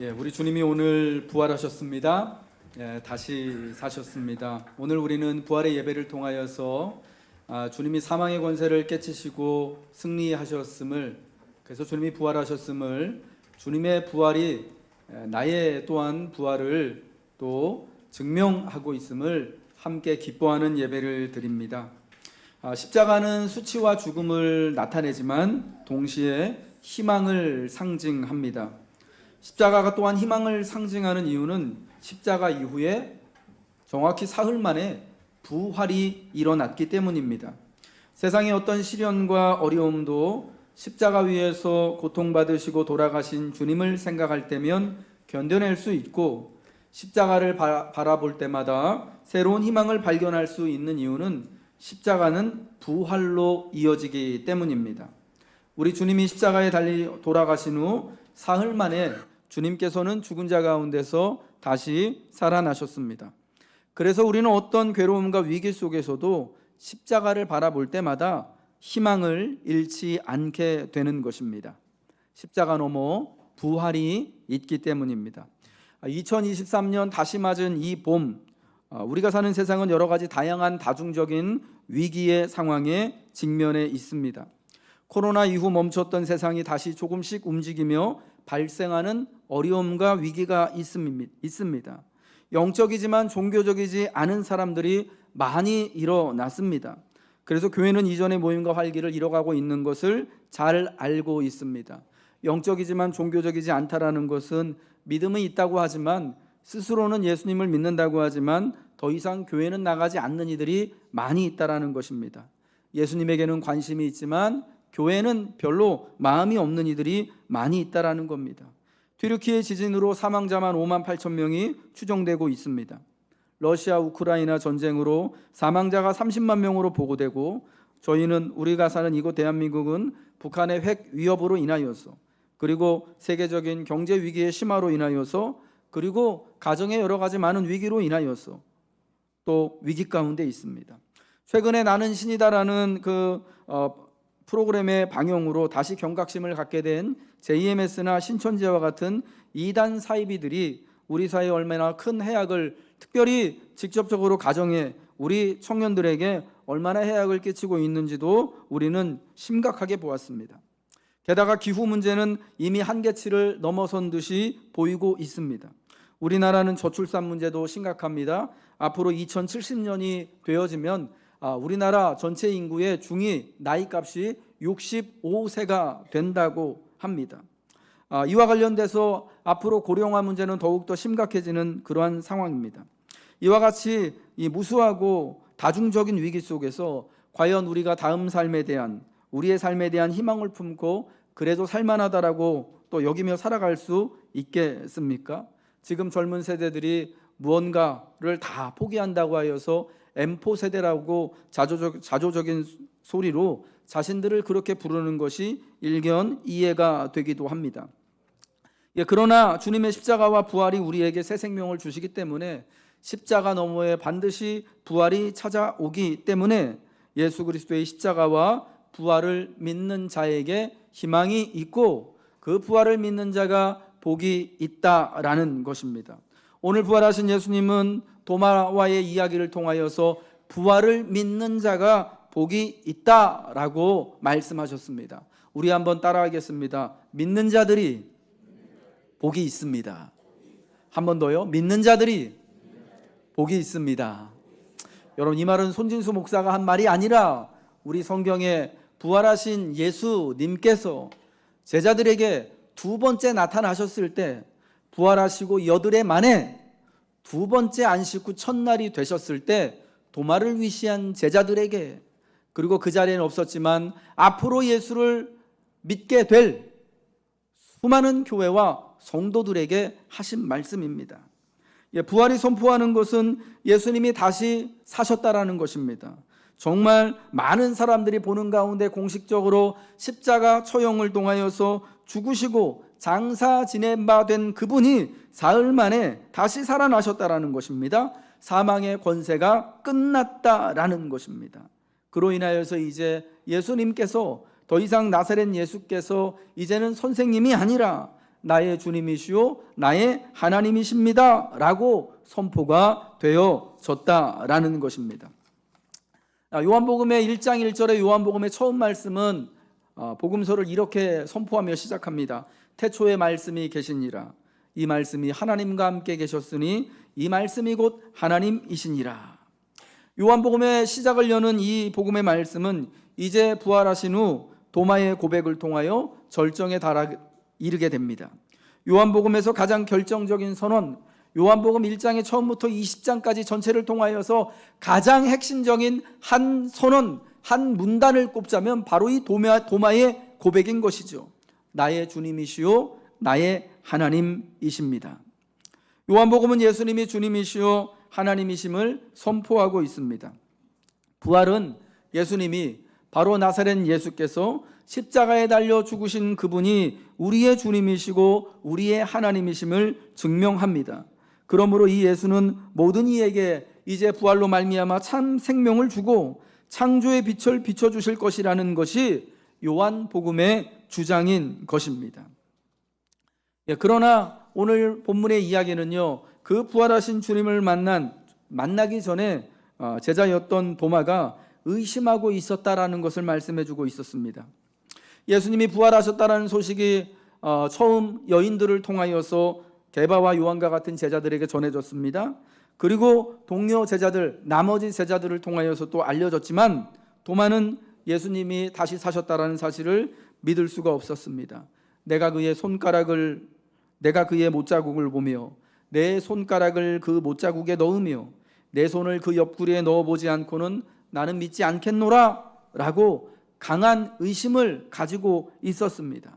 우리 주님이 오늘 부활하셨습니다. 다시 사셨습니다. 오늘 우리는 부활의 예배를 통하여서 주님이 사망의 권세를 깨치시고 승리하셨음을, 그래서 주님이 부활하셨음을, 주님의 부활이 나의 또한 부활을 또 증명하고 있음을 함께 기뻐하는 예배를 드립니다. 십자가는 수치와 죽음을 나타내지만 동시에 희망을 상징합니다. 십자가가 또한 희망을 상징하는 이유는 십자가 이후에 정확히 사흘 만에 부활이 일어났기 때문입니다. 세상의 어떤 시련과 어려움도 십자가 위에서 고통받으시고 돌아가신 주님을 생각할 때면 견뎌낼 수 있고, 십자가를 바라볼 때마다 새로운 희망을 발견할 수 있는 이유는 십자가는 부활로 이어지기 때문입니다. 우리 주님이 십자가에 달리 돌아가신 후 사흘 만에 주님께서는 죽은 자 가운데서 다시 살아나셨습니다. 그래서 우리는 어떤 괴로움과 위기 속에서도 십자가를 바라볼 때마다 희망을 잃지 않게 되는 것입니다. 십자가 너머 부활이 있기 때문입니다. 2023년 다시 맞은 이 봄, 우리가 사는 세상은 여러 가지 다양한 다중적인 위기의 상황에 직면해 있습니다. 코로나 이후 멈췄던 세상이 다시 조금씩 움직이며 발생하는 어려움과 위기가 있습니다. 영적이지만 종교적이지 않은 사람들이 많이 일어났습니다. 그래서 교회는 이전의 모임과 활기를 잃어가고 있는 것을 잘 알고 있습니다. 영적이지만 종교적이지 않다라는 것은 믿음은 있다고 하지만, 스스로는 예수님을 믿는다고 하지만 더 이상 교회는 나가지 않는 이들이 많이 있다라는 것입니다. 예수님에게는 관심이 있지만 교회는 별로 마음이 없는 이들이 많이 있다라는 겁니다. 튀르키예 지진으로 사망자만 5만 8천 명이 추정되고 있습니다. 러시아 우크라이나 전쟁으로 사망자가 30만 명으로 보고되고, 저희는 우리가 사는 이곳 대한민국은 북한의 핵 위협으로 인하여서, 그리고 세계적인 경제 위기의 심화로 인하여서, 그리고 가정의 여러 가지 많은 위기로 인하여서 또 위기 가운데 있습니다. 최근에 나는 신이다라는 프로그램의 방영으로 다시 경각심을 갖게 된 JMS나 신천지와 같은 이단 사이비들이 우리 사회에 얼마나 큰 해악을, 특별히 직접적으로 가정에, 우리 청년들에게 얼마나 해악을 끼치고 있는지도 우리는 심각하게 보았습니다. 게다가 기후 문제는 이미 한계치를 넘어선 듯이 보이고 있습니다. 우리나라는 저출산 문제도 심각합니다. 앞으로 2070년이 되어지면 우리나라 전체 인구의 중위 나이값이 65세가 된다고 합니다. 이와 관련돼서 앞으로 고령화 문제는 더욱더 심각해지는 그러한 상황입니다. 이와 같이 이 무수하고 다중적인 위기 속에서 과연 우리가 다음 삶에 대한, 우리의 삶에 대한 희망을 품고 그래도 살만하다라고 또 여기며 살아갈 수 있겠습니까? 지금 젊은 세대들이 무언가를 다 포기한다고 하여서 M4 세대라고 자조적인 소리로 자신들을 그렇게 부르는 것이 일견 이해가 되기도 합니다. 그러나 주님의 십자가와 부활이 우리에게 새 생명을 주시기 때문에, 십자가 너머에 반드시 부활이 찾아오기 때문에 예수 그리스도의 십자가와 부활을 믿는 자에게 희망이 있고, 그 부활을 믿는 자가 복이 있다라는 것입니다. 오늘 부활하신 예수님은 도마와의 이야기를 통하여서 부활을 믿는 자가 복이 있다라고 말씀하셨습니다. 우리 한번 따라하겠습니다. 믿는 자들이 복이 있습니다. 한 번 더요. 믿는 자들이 복이 있습니다. 여러분, 이 말은 손진수 목사가 한 말이 아니라 우리 성경에 부활하신 예수님께서 제자들에게 두 번째 나타나셨을 때, 부활하시고 여드레 만에 두 번째 안식 후 첫날이 되셨을 때 도마를 위시한 제자들에게, 그리고 그 자리에는 없었지만 앞으로 예수를 믿게 될 수많은 교회와 성도들에게 하신 말씀입니다. 부활이 선포하는 것은 예수님이 다시 사셨다라는 것입니다. 정말 많은 사람들이 보는 가운데 공식적으로 십자가 처형을 통하여서 죽으시고 장사 지낸 바 된 그분이 사흘 만에 다시 살아나셨다라는 것입니다. 사망의 권세가 끝났다라는 것입니다. 그로 인하여서 이제 예수님께서 더 이상 나사렛 예수께서 이제는 선생님이 아니라 나의 주님이시요 나의 하나님이십니다 라고 선포가 되어졌다라는 것입니다. 요한복음의 1장 1절의 요한복음의 처음 말씀은 복음서를 이렇게 선포하며 시작합니다. 태초에 말씀이 계시니라. 이 말씀이 하나님과 함께 계셨으니 이 말씀이 곧 하나님이시니라. 요한복음의 시작을 여는 이 복음의 말씀은 이제 부활하신 후 도마의 고백을 통하여 절정에 이르게 됩니다. 요한복음에서 가장 결정적인 선언, 요한복음 1장의 처음부터 20장까지 전체를 통하여서 가장 핵심적인 한 선언, 한 문단을 꼽자면 바로 이 도마의 고백인 것이죠. 나의 주님이시요 나의 하나님이십니다. 요한복음은 예수님이 주님이시요 하나님이심을 선포하고 있습니다. 부활은 예수님이 바로 나사렛 예수께서 십자가에 달려 죽으신 그분이 우리의 주님이시고 우리의 하나님이심을 증명합니다. 그러므로 이 예수는 모든 이에게 이제 부활로 말미암아 참 생명을 주고 창조의 빛을 비춰주실 것이라는 것이 요한복음의 주장인 것입니다. 그러나 오늘 본문의 이야기는요, 그 부활하신 주님을 만나기 전에 제자였던 도마가 의심하고 있었다라는 것을 말씀해 주고 있었습니다. 예수님이 부활하셨다라는 소식이 처음 여인들을 통하여서 게바와 요한과 같은 제자들에게 전해졌습니다. 그리고 동료 제자들, 나머지 제자들을 통하여서 또 알려졌지만 도마는 예수님이 다시 사셨다라는 사실을 믿을 수가 없었습니다. 내가 그의 못자국을 보며 내 손가락을 그 못자국에 넣으며 내 손을 그 옆구리에 넣어보지 않고는 나는 믿지 않겠노라 라고 강한 의심을 가지고 있었습니다.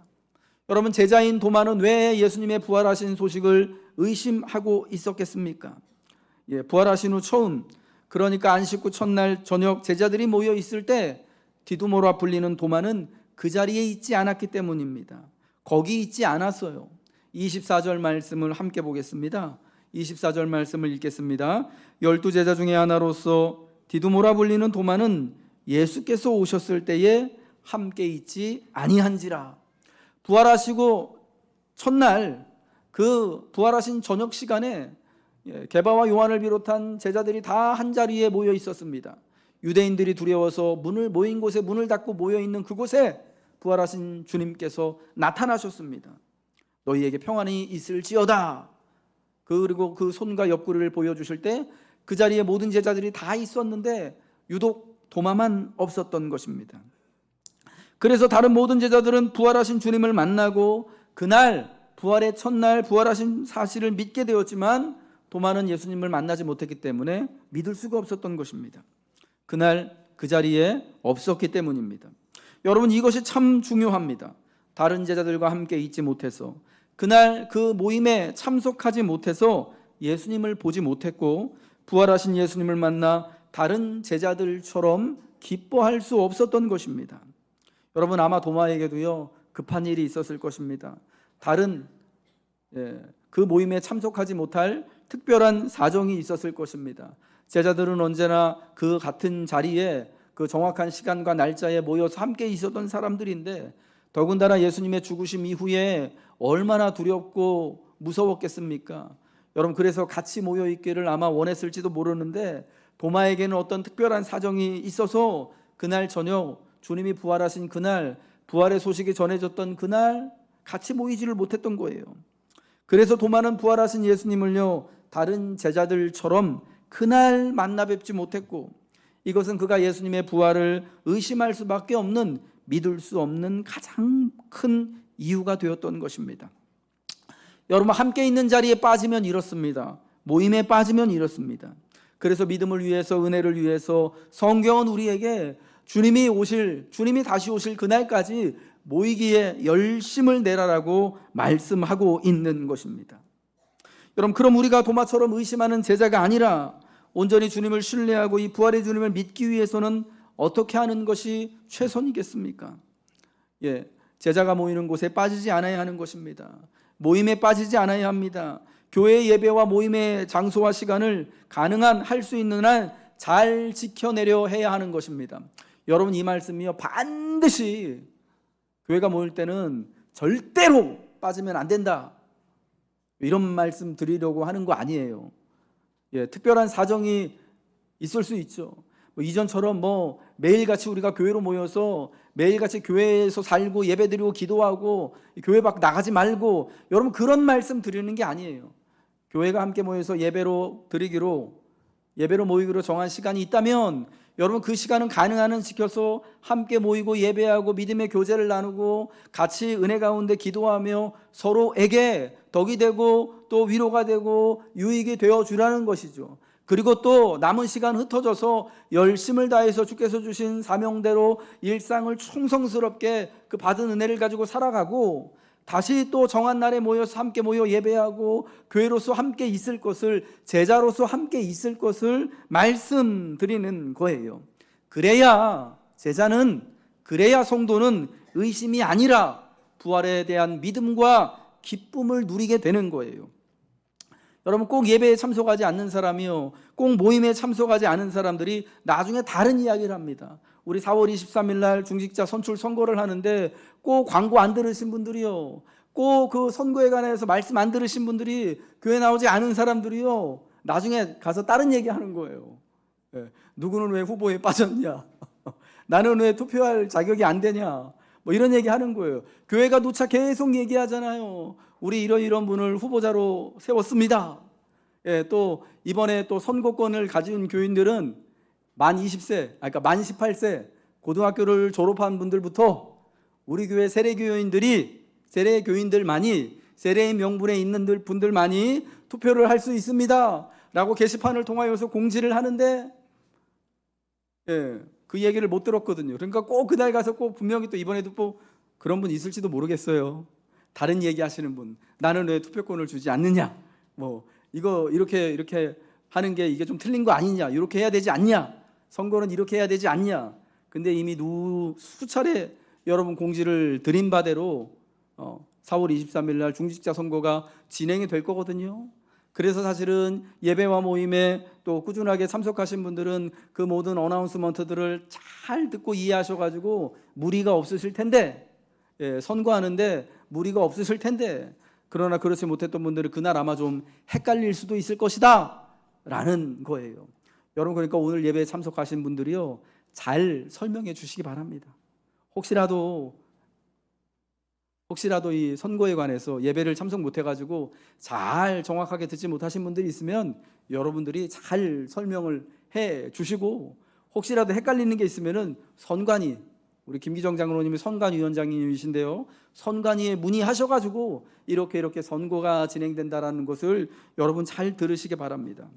여러분, 제자인 도마는 왜 예수님의 부활하신 소식을 의심하고 있었겠습니까? 부활하신 후 처음, 그러니까 안식 후 첫날 저녁 제자들이 모여 있을 때 디두모라 불리는 도마는 그 자리에 있지 않았기 때문입니다. 거기 있지 않았어요. 24절 말씀을 함께 보겠습니다. 24절 말씀을 읽겠습니다. 12제자 중에 하나로서 디두모라 불리는 도마는 예수께서 오셨을 때에 함께 있지 아니한지라. 부활하시고 첫날 그 부활하신 저녁 시간에 게바와 요한을 비롯한 제자들이 다 한 자리에 모여 있었습니다. 유대인들이 두려워서 모인 곳에 문을 닫고 모여 있는 그곳에 부활하신 주님께서 나타나셨습니다. 너희에게 평안이 있을지어다. 그리고 그 손과 옆구리를 보여주실 때 그 자리에 모든 제자들이 다 있었는데 유독 도마만 없었던 것입니다. 그래서 다른 모든 제자들은 부활하신 주님을 만나고 그날 부활의 첫날 부활하신 사실을 믿게 되었지만 도마는 예수님을 만나지 못했기 때문에 믿을 수가 없었던 것입니다. 그날 그 자리에 없었기 때문입니다. 여러분, 이것이 참 중요합니다. 다른 제자들과 함께 있지 못해서, 그날 그 모임에 참석하지 못해서 예수님을 보지 못했고 부활하신 예수님을 만나 다른 제자들처럼 기뻐할 수 없었던 것입니다. 여러분, 아마 도마에게도요 급한 일이 있었을 것입니다. 다른 그 모임에 참석하지 못할 특별한 사정이 있었을 것입니다. 제자들은 언제나 그 같은 자리에 그 정확한 시간과 날짜에 모여서 함께 있었던 사람들인데 더군다나 예수님의 죽으심 이후에 얼마나 두렵고 무서웠겠습니까? 여러분, 그래서 같이 모여 있기를 아마 원했을지도 모르는데 도마에게는 어떤 특별한 사정이 있어서 그날 저녁 주님이 부활하신 그날, 부활의 소식이 전해졌던 그날 같이 모이지를 못했던 거예요. 그래서 도마는 부활하신 예수님을요 다른 제자들처럼 그날 만나 뵙지 못했고, 이것은 그가 예수님의 부활을 의심할 수밖에 없는, 믿을 수 없는 가장 큰 이유가 되었던 것입니다. 여러분, 함께 있는 자리에 빠지면 이렇습니다. 모임에 빠지면 이렇습니다. 그래서 믿음을 위해서, 은혜를 위해서 성경은 우리에게 주님이 다시 오실 그날까지 모이기에 열심을 내라라고 말씀하고 있는 것입니다. 여러분, 그럼 우리가 도마처럼 의심하는 제자가 아니라 온전히 주님을 신뢰하고 이 부활의 주님을 믿기 위해서는 어떻게 하는 것이 최선이겠습니까? 제자가 모이는 곳에 빠지지 않아야 하는 것입니다. 모임에 빠지지 않아야 합니다. 교회 예배와 모임의 장소와 시간을 가능한 할 수 있는 한 잘 지켜내려 해야 하는 것입니다. 여러분, 이 말씀이요 반드시 교회가 모일 때는 절대로 빠지면 안 된다, 이런 말씀 드리려고 하는 거 아니에요. 특별한 사정이 있을 수 있죠. 이전처럼 매일같이 우리가 교회로 모여서 매일같이 교회에서 살고 예배드리고 기도하고 교회 밖 나가지 말고, 여러분 그런 말씀 드리는 게 아니에요. 교회가 함께 모여서 예배로 모이기로 정한 시간이 있다면 여러분 그 시간은 가능한 한 지켜서 함께 모이고 예배하고 믿음의 교제를 나누고 같이 은혜 가운데 기도하며 서로에게 덕이 되고 또 위로가 되고 유익이 되어 주라는 것이죠. 그리고 또 남은 시간 흩어져서 열심을 다해서 주께서 주신 사명대로 일상을 충성스럽게 그 받은 은혜를 가지고 살아가고, 다시 또 정한 날에 모여서 함께 모여 예배하고 교회로서 함께 있을 것을, 제자로서 함께 있을 것을 말씀드리는 거예요. 그래야 성도는 의심이 아니라 부활에 대한 믿음과 기쁨을 누리게 되는 거예요. 여러분 꼭 예배에 참석하지 않는 사람이요, 꼭 모임에 참석하지 않은 사람들이 나중에 다른 이야기를 합니다. 우리 4월 23일 날 중직자 선출 선거를 하는데 꼭 광고 안 들으신 분들이요, 꼭 그 선거에 관해서 말씀 안 들으신 분들이, 교회 나오지 않은 사람들이요, 나중에 가서 다른 얘기 하는 거예요. 누구는 왜 후보에 빠졌냐, 나는 왜 투표할 자격이 안 되냐, 이런 얘기 하는 거예요. 교회가 누차 계속 얘기하잖아요. 우리 이런 분을 후보자로 세웠습니다. 또 이번에 또 선거권을 가진 교인들은 만 20세, 그러니까 만 18세 고등학교를 졸업한 분들부터 우리 교회 세례교인들만이, 세례의 명분에 있는 분들만이 투표를 할 수 있습니다 라고 게시판을 통하여서 공지를 하는데 그 얘기를 못 들었거든요. 그러니까 꼭 그날 가서 꼭 분명히 또 이번에도 또 그런 분 있을지도 모르겠어요. 다른 얘기 하시는 분, 나는 왜 투표권을 주지 않느냐, 이거 이렇게 하는 게 이게 좀 틀린 거 아니냐, 이렇게 해야 되지 않냐, 선거는 이렇게 해야 되지 않냐. 근데 이미 수차례 여러분 공지를 드린 바대로 4월 23일 날 중직자 선거가 진행이 될 거거든요. 그래서 사실은 예배와 모임에 또 꾸준하게 참석하신 분들은 그 모든 어나운스먼트들을 잘 듣고 이해하셔가지고 무리가 없으실 텐데, 선거하는데 무리가 없으실 텐데, 그러나 그렇지 못했던 분들은 그날 아마 좀 헷갈릴 수도 있을 것이다 라는 거예요. 여러분 그러니까 오늘 예배에 참석하신 분들이요, 잘 설명해 주시기 바랍니다. 혹시라도 이 선거에 관해서 예배를 참석 못해가지고 잘 정확하게 듣지 못하신 분들이 있으면 여러분들이 잘 설명을 해 주시고, 혹시라도 헷갈리는 게 있으면은 선관위, 우리 김기정 장로님이 선관위원장님이신데요, 선관위에 문의하셔가지고 이렇게 선거가 진행된다라는 것을 여러분 잘 들으시기 바랍니다.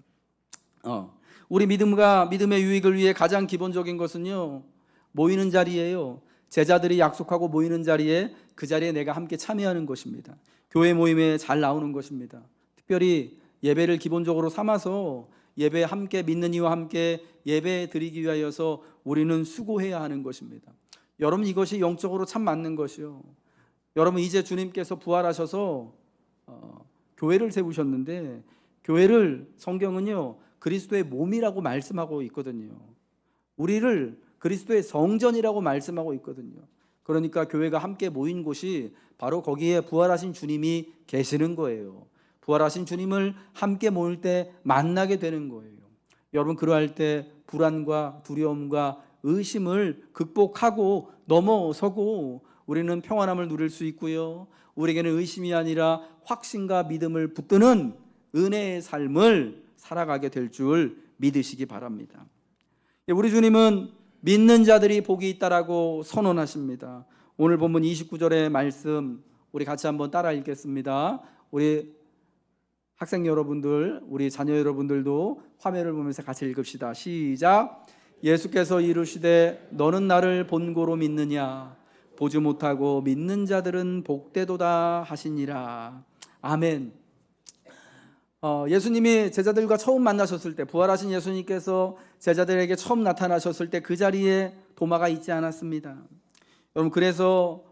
우리 믿음의 유익을 위해 가장 기본적인 것은요, 모이는 자리예요. 제자들이 약속하고 모이는 자리에, 그 자리에 내가 함께 참여하는 것입니다. 교회 모임에 잘 나오는 것입니다. 특별히 예배를 기본적으로 삼아서 예배에 함께, 믿는 이와 함께 예배 드리기 위하여서 우리는 수고해야 하는 것입니다. 여러분 이것이 영적으로 참 맞는 것이요. 여러분 이제 주님께서 부활하셔서 교회를 세우셨는데, 교회를 성경은요 그리스도의 몸이라고 말씀하고 있거든요. 우리를 그리스도의 성전이라고 말씀하고 있거든요. 그러니까 교회가 함께 모인 곳이 바로 거기에 부활하신 주님이 계시는 거예요. 부활하신 주님을 함께 모일 때 만나게 되는 거예요. 여러분 그러할 때 불안과 두려움과 의심을 극복하고 넘어서고 우리는 평안함을 누릴 수 있고요, 우리에게는 의심이 아니라 확신과 믿음을 붙드는 은혜의 삶을 살아가게 될 줄 믿으시기 바랍니다. 우리 주님은 믿는 자들이 복이 있다라고 선언하십니다. 오늘 본문 29절의 말씀 우리 같이 한번 따라 읽겠습니다. 우리 학생 여러분들, 우리 자녀 여러분들도 화면을 보면서 같이 읽읍시다. 시작. 예수께서 이르시되 너는 나를 본고로 믿느냐, 보지 못하고 믿는 자들은 복되도다 하시니라. 아멘. 예수님이 제자들과 처음 만나셨을 때, 부활하신 예수님께서 제자들에게 처음 나타나셨을 때 그 자리에 도마가 있지 않았습니다. 여러분 그래서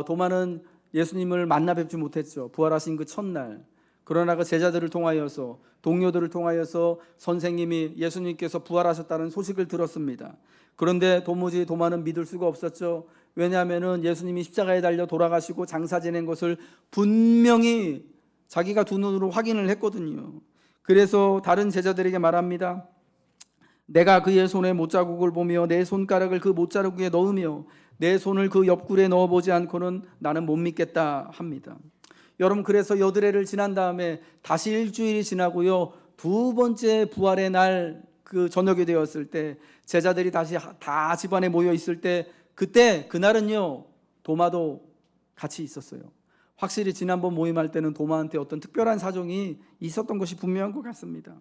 도마는 예수님을 만나 뵙지 못했죠. 부활하신 그 첫날. 그러나 그 제자들을 통하여서, 동료들을 통하여서 선생님이, 예수님께서 부활하셨다는 소식을 들었습니다. 그런데 도무지 도마는 믿을 수가 없었죠. 왜냐하면 예수님이 십자가에 달려 돌아가시고 장사 지낸 것을 분명히 자기가 두 눈으로 확인을 했거든요. 그래서 다른 제자들에게 말합니다. 내가 그의 손에 못자국을 보며 내 손가락을 그 못자국에 넣으며 내 손을 그 옆구리에 넣어보지 않고는 나는 못 믿겠다 합니다. 여러분, 그래서 여드레를 지난 다음에 다시 일주일이 지나고요, 두 번째 부활의 날 그 저녁이 되었을 때 제자들이 다시 다 집안에 모여 있을 때, 그날은요 도마도 같이 있었어요. 확실히 지난번 모임할 때는 도마한테 어떤 특별한 사정이 있었던 것이 분명한 것 같습니다.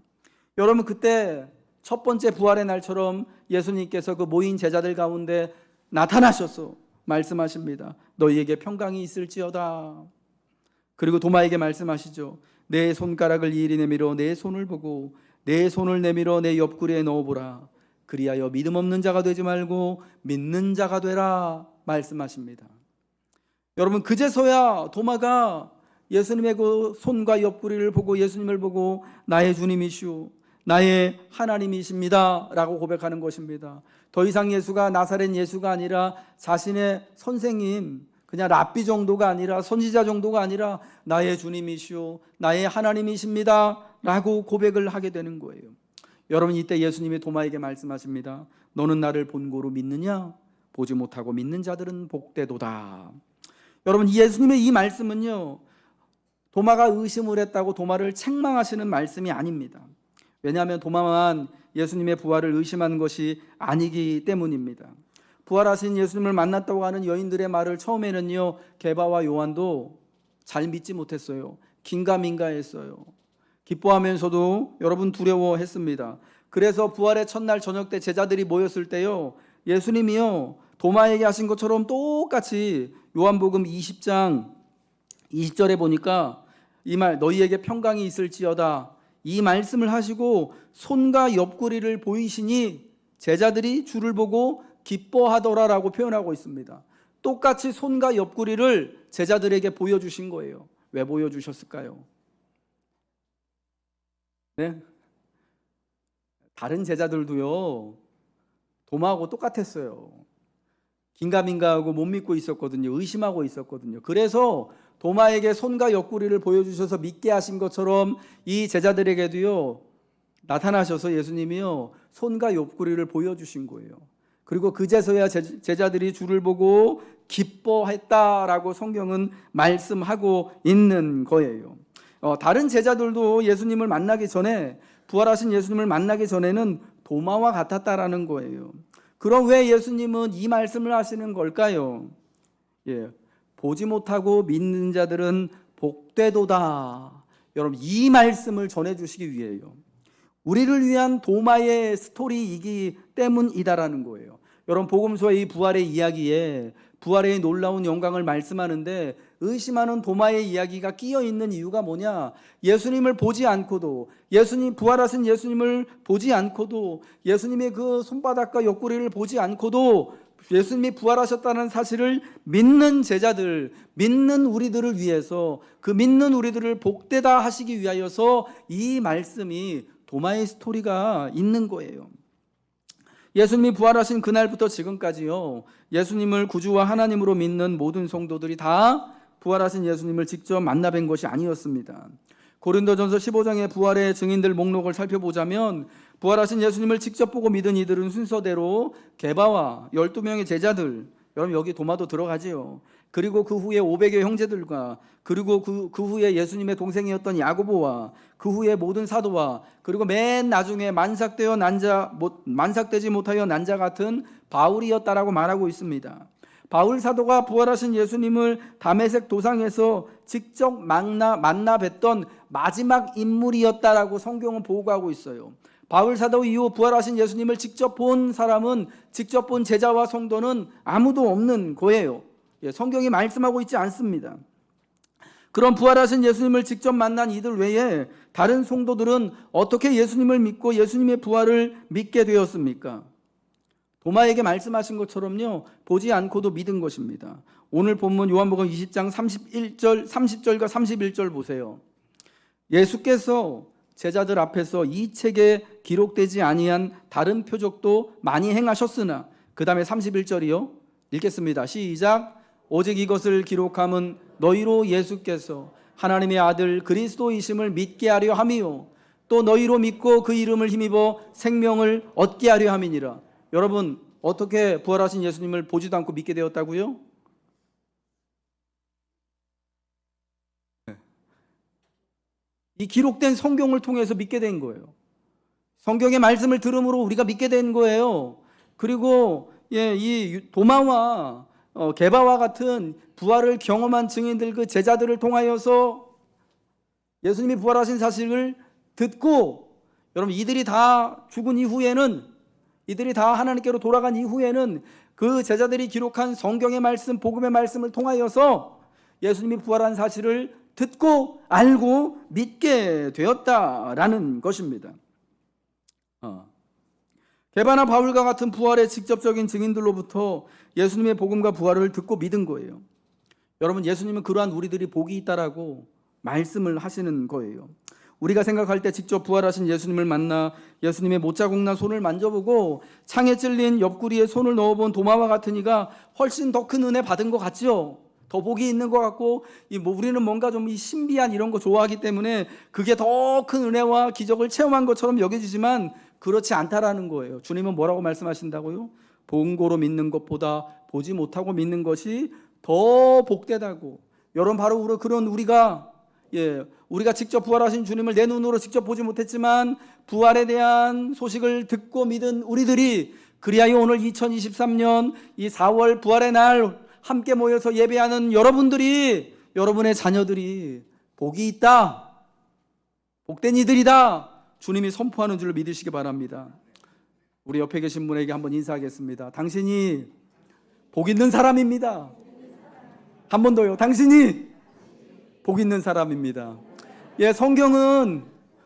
여러분, 그때 첫 번째 부활의 날처럼 예수님께서 그 모인 제자들 가운데 나타나셔서 말씀하십니다. 너희에게 평강이 있을지어다. 그리고 도마에게 말씀하시죠. 내 손가락을 이리 내밀어 내 손을 보고 내 손을 내밀어 내 옆구리에 넣어보라. 그리하여 믿음 없는 자가 되지 말고 믿는 자가 되라 말씀하십니다. 여러분, 그제서야 도마가 예수님의 그 손과 옆구리를 보고 예수님을 보고 나의 주님이시오, 나의 하나님이십니다 라고 고백하는 것입니다. 더 이상 예수가 나사렛 예수가 아니라 자신의 선생님, 그냥 랍비 정도가 아니라 선지자 정도가 아니라 나의 주님이시오, 나의 하나님이십니다 라고 고백을 하게 되는 거예요. 여러분, 이때 예수님이 도마에게 말씀하십니다. 너는 나를 본고로 믿느냐? 보지 못하고 믿는 자들은 복되도다. 여러분, 예수님의 이 말씀은요, 도마가 의심을 했다고 도마를 책망하시는 말씀이 아닙니다. 왜냐하면 도마만 예수님의 부활을 의심한 것이 아니기 때문입니다. 부활하신 예수님을 만났다고 하는 여인들의 말을 처음에는요, 게바와 요한도 잘 믿지 못했어요. 긴가민가했어요. 기뻐하면서도 여러분 두려워했습니다. 그래서 부활의 첫날 저녁 때 제자들이 모였을 때요, 예수님이요 도마에게 하신 것처럼 똑같이 요한복음 20장 20절에 보니까 이 말, 너희에게 평강이 있을지어다, 이 말씀을 하시고 손과 옆구리를 보이시니 제자들이 주를 보고 기뻐하더라라고 표현하고 있습니다. 똑같이 손과 옆구리를 제자들에게 보여주신 거예요. 왜 보여주셨을까요? 네? 다른 제자들도요 도마하고 똑같았어요. 긴가민가하고 못 믿고 있었거든요. 의심하고 있었거든요. 그래서 도마에게 손과 옆구리를 보여주셔서 믿게 하신 것처럼 이 제자들에게도요 나타나셔서 예수님이요 손과 옆구리를 보여주신 거예요. 그리고 그제서야 제자들이 주를 보고 기뻐했다라고 성경은 말씀하고 있는 거예요. 다른 제자들도 예수님을 만나기 전에, 부활하신 예수님을 만나기 전에는 도마와 같았다라는 거예요. 그럼 왜 예수님은 이 말씀을 하시는 걸까요? 보지 못하고 믿는 자들은 복되도다. 여러분, 이 말씀을 전해주시기 위해요. 우리를 위한 도마의 스토리이기 때문이다라는 거예요. 여러분, 복음서의 이 부활의 이야기에 부활의 놀라운 영광을 말씀하는데 의심하는 도마의 이야기가 끼어 있는 이유가 뭐냐? 예수님을 보지 않고도, 예수님 부활하신 예수님을 보지 않고도, 예수님의 그 손바닥과 옆구리를 보지 않고도 예수님이 부활하셨다는 사실을 믿는 제자들, 믿는 우리들을 위해서, 그 믿는 우리들을 복되다 하시기 위하여서 이 말씀이, 도마의 스토리가 있는 거예요. 예수님이 부활하신 그날부터 지금까지요, 예수님을 구주와 하나님으로 믿는 모든 성도들이 다 부활하신 예수님을 직접 만나뵌 것이 아니었습니다. 고린도전서 15장의 부활의 증인들 목록을 살펴보자면 부활하신 예수님을 직접 보고 믿은 이들은 순서대로 게바와 12명의 제자들, 여러분 여기 도마도 들어가지요. 그리고 그 후에 500의 형제들과, 그리고 그 후에 예수님의 동생이었던 야고보와, 그 후에 모든 사도와, 그리고 맨 나중에 만삭되지 못하여 난 자 같은 바울이었다라고 말하고 있습니다. 바울 사도가 부활하신 예수님을 다메섹 도상에서 직접 만나 뵀던 마지막 인물이었다라고 성경은 보고하고 있어요. 바울 사도 이후 부활하신 예수님을 직접 본 사람은, 직접 본 제자와 성도는 아무도 없는 거예요. 성경이 말씀하고 있지 않습니다. 그런 부활하신 예수님을 직접 만난 이들 외에 다른 성도들은 어떻게 예수님을 믿고 예수님의 부활을 믿게 되었습니까? 도마에게 말씀하신 것처럼요, 보지 않고도 믿은 것입니다. 오늘 본문 요한복음 20장 30절과 31절 보세요. 예수께서 제자들 앞에서 이 책에 기록되지 아니한 다른 표적도 많이 행하셨으나, 그 다음에 31절이요, 읽겠습니다. 시작. 오직 이것을 기록함은 너희로 예수께서 하나님의 아들 그리스도이심을 믿게 하려 함이요 또 너희로 믿고 그 이름을 힘입어 생명을 얻게 하려 함이니라. 여러분, 어떻게 부활하신 예수님을 보지도 않고 믿게 되었다고요? 이 기록된 성경을 통해서 믿게 된 거예요. 성경의 말씀을 들음으로 우리가 믿게 된 거예요. 그리고 이 도마와 게바와 같은 부활을 경험한 증인들, 그 제자들을 통하여서 예수님이 부활하신 사실을 듣고, 여러분, 이들이 다 죽은 이후에는, 이들이 다 하나님께로 돌아간 이후에는 그 제자들이 기록한 성경의 말씀, 복음의 말씀을 통하여서 예수님이 부활한 사실을 듣고 알고 믿게 되었다라는 것입니다. 게바나 바울과 같은 부활의 직접적인 증인들로부터 예수님의 복음과 부활을 듣고 믿은 거예요. 여러분, 예수님은 그러한 우리들이 복이 있다라고 말씀을 하시는 거예요. 우리가 생각할 때 직접 부활하신 예수님을 만나 예수님의 못자국난 손을 만져보고 창에 찔린 옆구리에 손을 넣어본 도마와 같은 이가 훨씬 더 큰 은혜 받은 것 같죠? 더 복이 있는 것 같고, 우리는 뭔가 좀 신비한 이런 거 좋아하기 때문에 그게 더 큰 은혜와 기적을 체험한 것처럼 여겨지지만 그렇지 않다라는 거예요. 주님은 뭐라고 말씀하신다고요? 본 고로 믿는 것보다 보지 못하고 믿는 것이 더 복되다고. 여러분, 바로 그런 우리가 직접 부활하신 주님을 내 눈으로 직접 보지 못했지만 부활에 대한 소식을 듣고 믿은 우리들이, 그리하여 오늘 2023년 이 4월 부활의 날 함께 모여서 예배하는 여러분들이, 여러분의 자녀들이 복이 있다, 복된 이들이다, 주님이 선포하는 줄로 믿으시기 바랍니다. 우리 옆에 계신 분에게 한번 인사하겠습니다. 당신이 복 있는 사람입니다. 한 번 더요. 당신이 복 있는 사람입니다. 성경은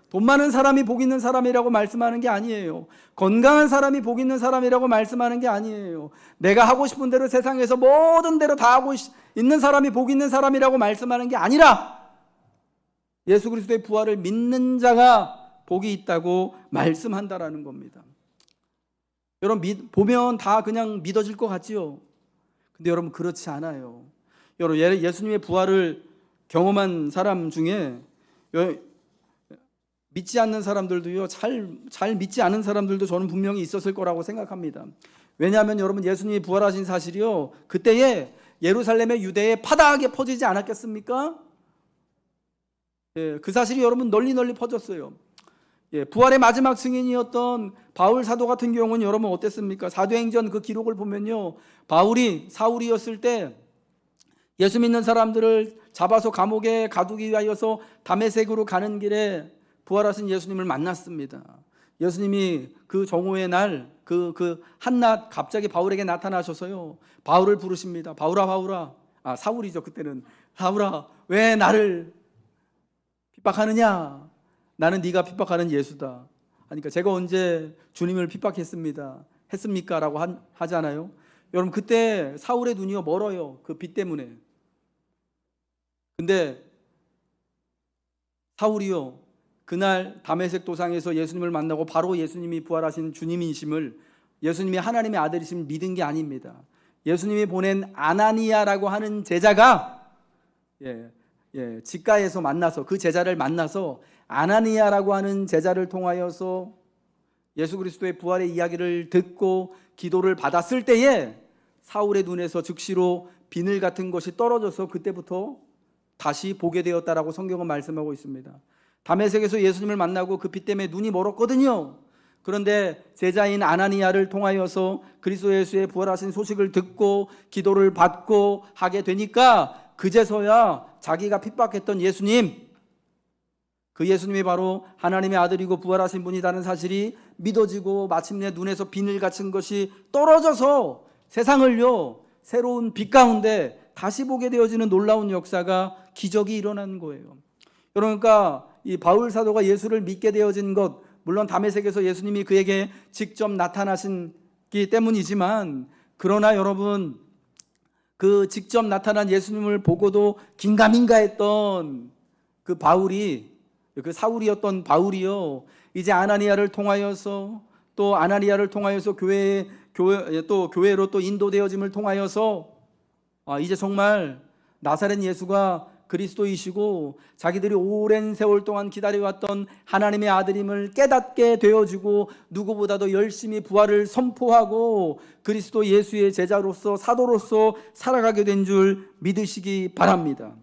돈 많은 사람이 복 있는 사람이라고 말씀하는 게 아니에요. 건강한 사람이 복 있는 사람이라고 말씀하는 게 아니에요. 내가 하고 싶은 대로 세상에서 모든 대로 다 하고 있는 사람이 복 있는 사람이라고 말씀하는 게 아니라 예수 그리스도의 부활을 믿는 자가 복이 있다고 말씀한다라는 겁니다. 여러분, 보면 다 그냥 믿어질 것 같지요? 근데 여러분, 그렇지 않아요. 여러분, 예수님의 부활을 경험한 사람 중에 믿지 않는 사람들도요, 잘 믿지 않은 사람들도 저는 분명히 있었을 거라고 생각합니다. 왜냐하면 여러분, 예수님이 부활하신 사실이요, 그때에 예루살렘의 유대에 파다하게 퍼지지 않았겠습니까? 그 사실이 여러분 널리 퍼졌어요. 부활의 마지막 증인이었던 바울 사도 같은 경우는 여러분 어땠습니까? 사도행전 그 기록을 보면요, 바울이 사울이었을 때 예수 믿는 사람들을 잡아서 감옥에 가두기 위하여서 다메섹으로 가는 길에 부활하신 예수님을 만났습니다. 예수님이 그 정오의 날, 그 한낮 갑자기 바울에게 나타나셔서요, 바울을 부르십니다. 바울아, 사울이죠 그때는. 사울아, 왜 나를 핍박하느냐? 나는 네가 핍박하는 예수다. 그러니까 제가 언제 주님을 핍박했습니까? 라고 하잖아요. 여러분, 그때 사울의 눈이요 멀어요. 그 빛 때문에. 근데 사울이요, 그날 다메섹 도상에서 예수님을 만나고 바로 예수님이 부활하신 주님이심을, 예수님이 하나님의 아들이심을 믿은 게 아닙니다. 예수님이 보낸 아나니아라고 하는 제자가 직가에서 만나서, 그 제자를 만나서 아나니아라고 하는 제자를 통하여서 예수 그리스도의 부활의 이야기를 듣고 기도를 받았을 때에 사울의 눈에서 즉시로 비늘 같은 것이 떨어져서 그때부터 다시 보게 되었다라고 성경은 말씀하고 있습니다. 다메섹에서 예수님을 만나고 그 빛 때문에 눈이 멀었거든요. 그런데 제자인 아나니아를 통하여서 그리스도 예수의 부활하신 소식을 듣고 기도를 받고 하게 되니까 그제서야 자기가 핍박했던 예수님, 그 예수님이 바로 하나님의 아들이고 부활하신 분이라는 사실이 믿어지고 마침내 눈에서 비늘 같은 것이 떨어져서 세상을요, 새로운 빛 가운데 다시 보게 되어지는 놀라운 역사가, 기적이 일어난 거예요. 그러니까 이 바울 사도가 예수를 믿게 되어진 것, 물론 다메섹에서 예수님이 그에게 직접 나타나신기 때문이지만, 그러나 여러분, 그 직접 나타난 예수님을 보고도 긴가민가했던 그 바울이, 그 사울이었던 바울이요, 이제 아나니아를 통하여서, 또 아나니아를 통하여서 교회에 교회로 또 인도되어짐을 통하여서 이제 정말 나사렛 예수가 그리스도이시고 자기들이 오랜 세월 동안 기다려왔던 하나님의 아들임을 깨닫게 되어지고 누구보다도 열심히 부활을 선포하고 그리스도 예수의 제자로서 사도로서 살아가게 된 줄 믿으시기 바랍니다.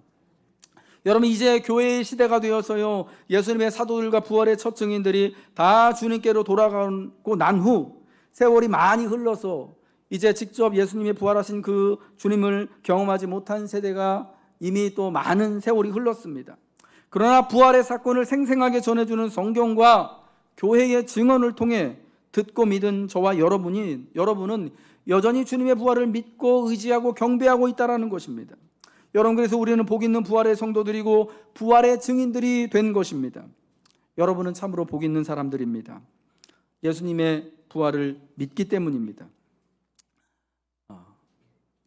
여러분, 이제 교회의 시대가 되어서요, 예수님의 사도들과 부활의 첫 증인들이 다 주님께로 돌아가고 난 후 세월이 많이 흘러서 이제 직접 예수님이 부활하신 그 주님을 경험하지 못한 세대가 이미 또 많은 세월이 흘렀습니다. 그러나 부활의 사건을 생생하게 전해주는 성경과 교회의 증언을 통해 듣고 믿은 저와 여러분은 여전히 주님의 부활을 믿고 의지하고 경배하고 있다는 것입니다. 여러분, 그래서 우리는 복 있는 부활의 성도들이고 부활의 증인들이 된 것입니다. 여러분은 참으로 복 있는 사람들입니다. 예수님의 부활을 믿기 때문입니다.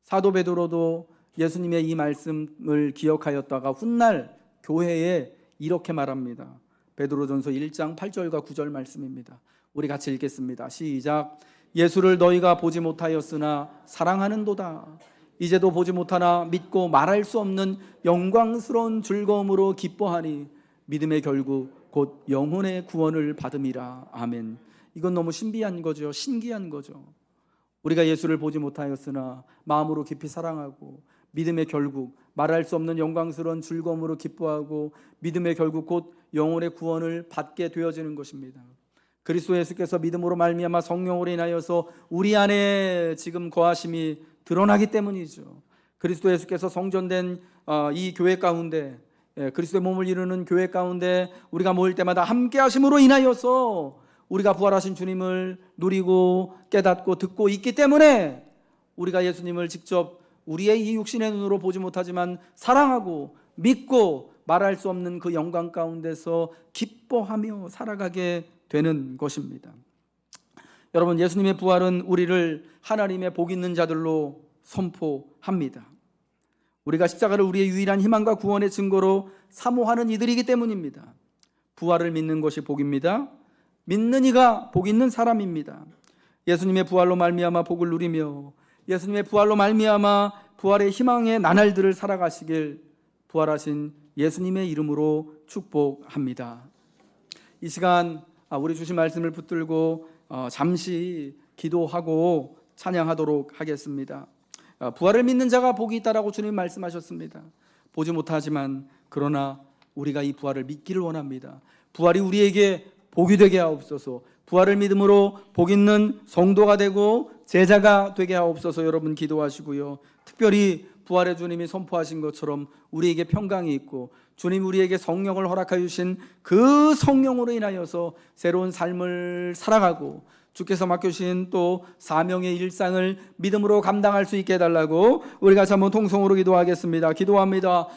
사도 베드로도 예수님의 이 말씀을 기억하였다가 훗날 교회에 이렇게 말합니다. 베드로전서 1장 8절과 9절 말씀입니다. 우리 같이 읽겠습니다. 시작. 예수를 너희가 보지 못하였으나 사랑하는도다. 이제도 보지 못하나 믿고 말할 수 없는 영광스러운 즐거움으로 기뻐하니 믿음의 결국 곧 영혼의 구원을 받음이라. 아멘. 이건 너무 신비한 거죠. 신기한 거죠. 우리가 예수를 보지 못하였으나 마음으로 깊이 사랑하고 믿음의 결국 말할 수 없는 영광스러운 즐거움으로 기뻐하고 믿음의 결국 곧 영혼의 구원을 받게 되어지는 것입니다. 그리스도 예수께서 믿음으로 말미암아 성령으로 인하여서 우리 안에 지금 거하심이 드러나기 때문이죠. 그리스도 예수께서 성전된 이 교회 가운데, 그리스도의 몸을 이루는 교회 가운데 우리가 모일 때마다 함께 하심으로 인하여서 우리가 부활하신 주님을 누리고 깨닫고 듣고 있기 때문에 우리가 예수님을 직접 우리의 이 육신의 눈으로 보지 못하지만 사랑하고 믿고 말할 수 없는 그 영광 가운데서 기뻐하며 살아가게 되는 것입니다. 여러분, 예수님의 부활은 우리를 하나님의 복 있는 자들로 선포합니다. 우리가 십자가를 우리의 유일한 희망과 구원의 증거로 사모하는 이들이기 때문입니다. 부활을 믿는 것이 복입니다. 믿는 이가 복 있는 사람입니다. 예수님의 부활로 말미암아 복을 누리며 예수님의 부활로 말미암아 부활의 희망의 나날들을 살아가시길 부활하신 예수님의 이름으로 축복합니다. 이 시간 우리 주신 말씀을 붙들고 잠시 기도하고 찬양하도록 하겠습니다. 부활을 믿는 자가 복이 있다라고 주님 말씀하셨습니다. 보지 못하지만 그러나 우리가 이 부활을 믿기를 원합니다. 부활이 우리에게 복이 되게 하옵소서. 부활을 믿음으로 복 있는 성도가 되고 제자가 되게 하옵소서. 여러분 기도하시고요. 특별히 부활의 주님이 선포하신 것처럼 우리에게 평강이 있고 주님 우리에게 성령을 허락하여 주신 그 성령으로 인하여서 새로운 삶을 살아가고 주께서 맡겨주신 또 사명의 일상을 믿음으로 감당할 수 있게 해달라고 우리 같이 한번 통성으로 기도하겠습니다. 기도합니다.